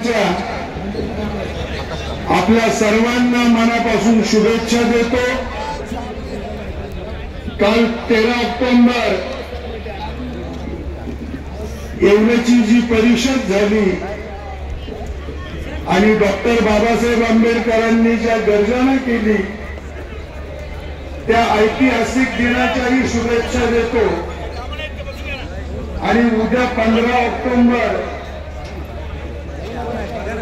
दिनाच्या आपल्या सर्वांना मनापासून शुभेच्छा देतो। काल 13 ऑक्टोबर येवल्याची जी परिषद झाली आणि डॉक्टर बाबासाहेब आंबेडकरांनी ज्या गर्जना केली त्या ऐतिहासिक दिनाच्याही शुभेच्छा देतो। आणि उद्या 15 ऑक्टोबर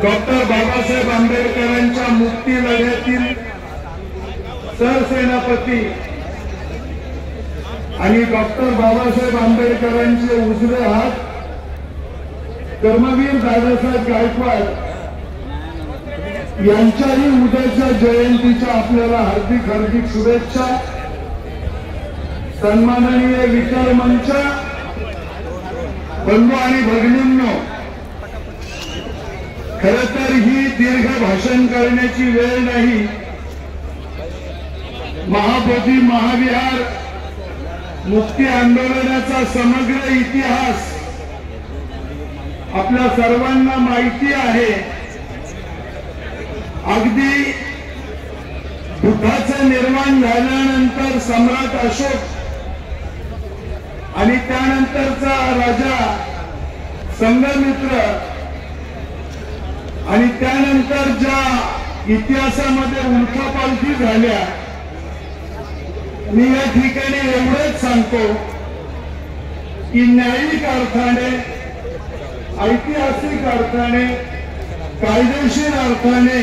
डॉक्टर बाबासाहेब आंबेडकरांच्या मुक्ती लढ्यातील सरसेनापती आणि डॉक्टर बाबासाहेब आंबेडकरांचे उजवे हात कर्मवीर दादासाहेब गायकवाड यांच्याही उद्याच्या जयंतीच्या आपल्याला हार्दिक हार्दिक शुभेच्छा। सन्माननीय विचार मंच बंधू आणि भगिनींनो, खरं तर ही दीर्घ भाषण करण्याची वेळ नाही। महाबोधी महाविहार मुक्ती आंदोलनाचा समग्र इतिहास आपल्या सर्वांना माहिती आहे। अगदी बुद्धाचं निर्माण झाल्यानंतर सम्राट अशोक आणि त्यानंतरचा राजा संघमित्र आणि त्यानंतर ज्या इतिहासामध्ये उलथापालथी झाल्या, मी या ठिकाणी एवढंच सांगतो की न्यायिक अर्थाने, ऐतिहासिक अर्थाने, कायदेशीर अर्थाने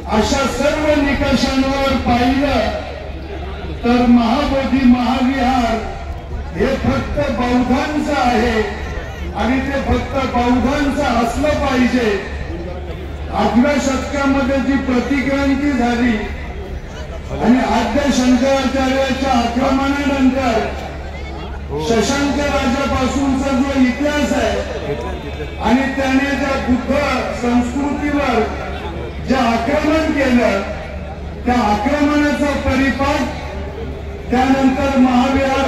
अशा सर्व निकषांवर पाहिलं तर महाबोधी महाविहार हे फक्त बौद्धांचं आहे आणि ते फक्त बौद्धांचं असलं पाहिजे। 8व्या शतकामध्ये जी प्रतिक्रांती झाली आणि आद्य शंकराचार्याच्या आक्रमणानंतर शशांक राजापासूनचा जो इतिहास आहे आणि त्याने ज्या बुद्ध संस्कृतीवर जे आक्रमण केलं त्या आक्रमणाचा परिपाक त्यानंतर महाविहार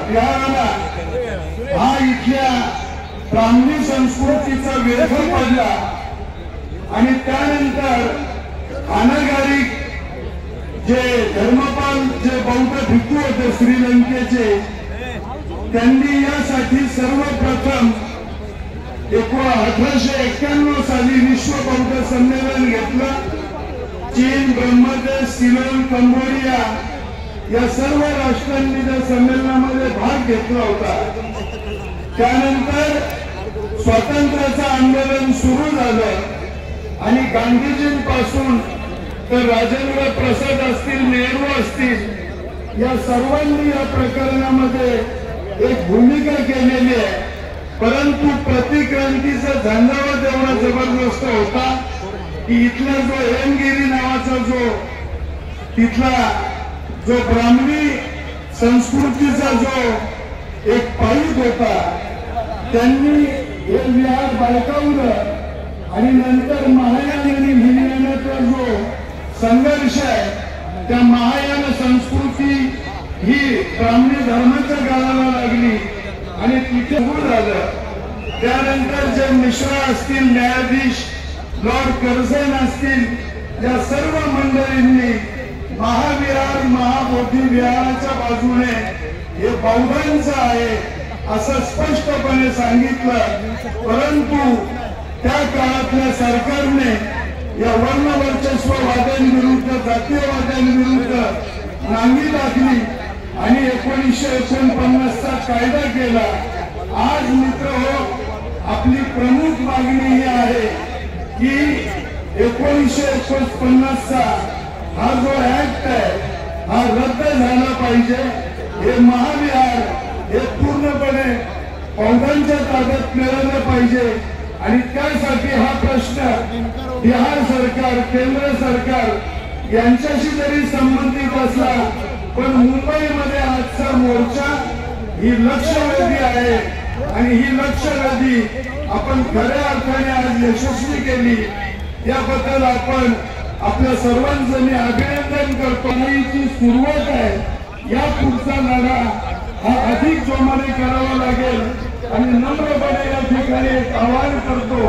विहाराला हा इथल्या ब्राह्मणी संस्कृतीचा व्यर्थ पडला आणि त्यानंतर अनागारिक जे धर्मपाल जे बौद्ध भिक्खू होते श्रीलंकेचे, त्यांनी यासाठी सर्वप्रथम 1891 साली विश्व बौद्ध संमेलन घेतलं। चीन, ब्रह्मदेश, सिलोन, कंबोडिया या सर्व राष्ट्रांनी त्या संमेलनामध्ये भाग घेतला होता। त्यानंतर स्वातंत्र्याचं आंदोलन सुरू झालं आणि गांधीजींपासून तर राजेंद्र प्रसाद असतील, नेहरू असतील, या सर्वांनी या प्रकरणामध्ये एक भूमिका केलेली आहे। परंतु प्रतिक्रांतीचा झंझावात एवढा जबरदस्त होता की इथला जो हेमगिरी नावाचा जो तिथला जो ब्राह्मणी संस्कृतीचा जो एक पाईक होता, त्यांनी हे विहार बळकावलं आणि नंतर महायान आणि हिनयानाचा जो संघर्ष आहे त्या महायान संस्कृती ही ब्राह्मणी धर्माच्या गाळाला लागली आणि तिथे सुरू झालं। त्यानंतर जे मिश्रा असतील, न्यायाधीश लॉर्ड कर्झन असतील, या सर्व मंडळींनी महाविहार महाबोधी विहाराच्या बाजूने हे बौद्धांचं आहे असं स्पष्टपणे सांगितलं। परंतु त्या काळातल्या सरकारने या वर्णवर्चस्ववाद्यांविरुद्ध, जातीयवाद्यांविरुद्ध नांगी टाकली आणि 1949 चा कायदा केला। आज मित्रहो, आपली प्रमुख मागणी ही आहे की 1949 चा हा जो ऍक्ट आहे हा रद्द झाला पाहिजे। हे महाविहार हे पूर्णपणे बौद्धांच्या ताब्यात मिळालं पाहिजे आणि त्यासाठी हा प्रश्न बिहार सरकार, केंद्र सरकार यांच्याशी जरी संबंधित असला, पण मुंबईमध्ये आजचा मोर्चा ही लक्षवेधी आहे आणि ही लक्षवेधी आपण खऱ्या अर्थाने आज यशस्वी केली, याबद्दल आपण आपल्या सर्वांचं मी अभिनंदन करतो। ही सुरुवात आहे, या पुढचा लढा हा अधिक जोमाने करावा लागेल आणि नम्रपणे या ठिकाणी एक आवाहन करतो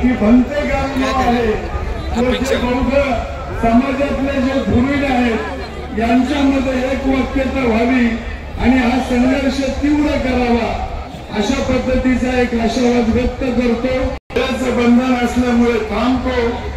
की भंते गाव आहे जे बौद्ध समाजातले जे धुरीण आहेत यांच्यामध्ये एक वाक्यता व्हावी आणि हा संघर्ष तीव्र करावा अशा पद्धतीचा एक आशावाद व्यक्त करतो. बंधन असल्यामुळे थांबतो.